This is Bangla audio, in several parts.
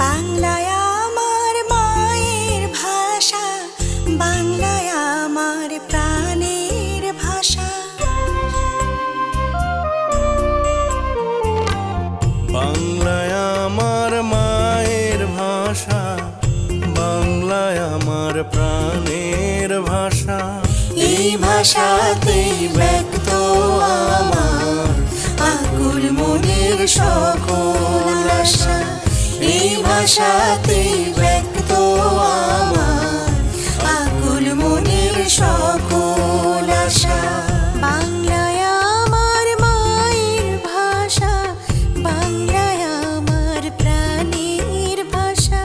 বাংলায় আমার মায়ের ভাষা, বাংলায় আমার প্রাণের ভাষা। বাংলায় আমার মায়ের ভাষা, বাংলায় আমার প্রাণের ভাষা। এই ভাষাতেই ব্যক্ত আমার আকুল মনের সকল আশা। এই ভাষাতেই ব্যক্ত আমার আকুল মনের সকল আশা। বাংলায় আমার মায়ের ভাষা, বাংলায় আমার প্রাণের ভাষা।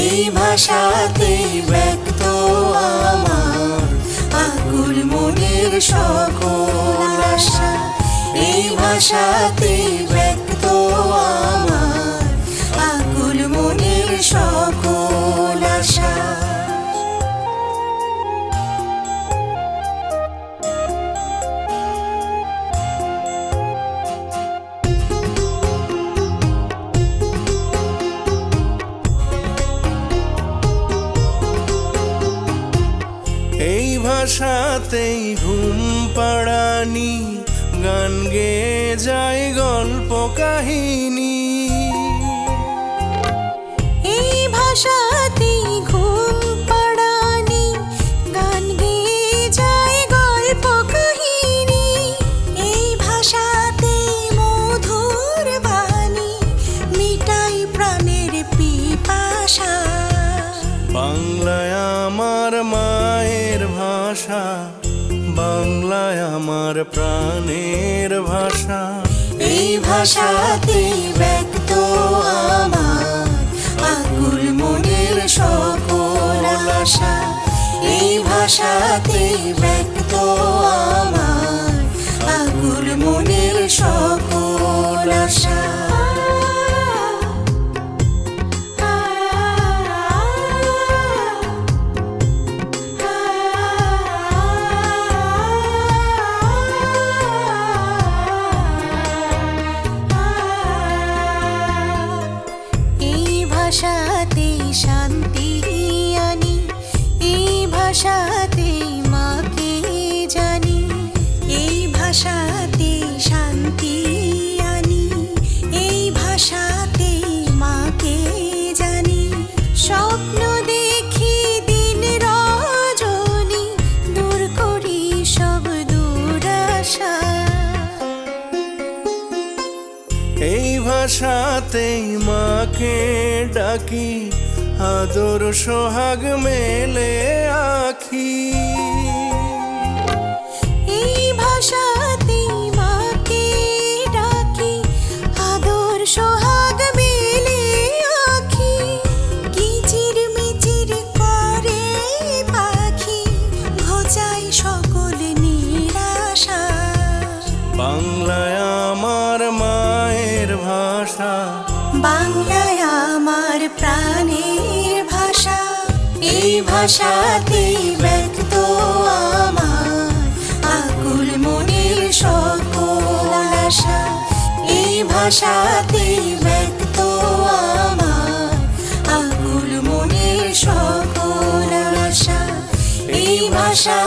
এই ভাষাতেই ব্যক্ত আমার আকুল মনের সকল আশা। এই ভাষাতেই ব্যক্ত আমার আকুল মনের সকল আশা। এই ভাষাতেই ঘুম পাড়ানি গান গেয়ে যায় গল্প কাহিনী। এই ভাষাতেই ঘুম পাড়ানি গান গেয়ে যায় গল্প কাহিনী। এই ভাষাতেই মধুর বাণী মিটাই প্রাণের পিপাসা। বাংলায় আমার মায়ের ভাষা, বাংলায় আমার প্রাণের ভাষা। এই ভাষাতেই ব্যক্ত আমার আকুল মনের সকল আশা। এই ভাষাতেই ব্যক্ত আমার আকুল মনের সকল আশা। ভাষাতেই শান্তি আনি, এই ভাষাতেই মাকে জানি। এই ভাষাতেই শান্তি আনি, এই ভাষাতেই মাকে জানি। স্বপ্ন দেখি দিন রজনী, দূর করি সব দুরাশা। এই ভাষাতেই মাকে ডাকি, আদর সোহাগ মেলে আখি। এই ভাষাতেই মাকে ডাকি, আদর সোহাগ মেলে আখি। কিচির মিচির করে পাখি, ঘোচাই সকল নিরাশা। বাংলায় আমার মায়ের ভাষা, বাংলায় আমার প্রাণের ভাষা। এই ভাষাতেই ব্যক্ত আমার আকুল মনের সকল আশা। এই ভাষাতেই ব্যক্ত আমার আকুল মনের সকল আশা। এই ভাষা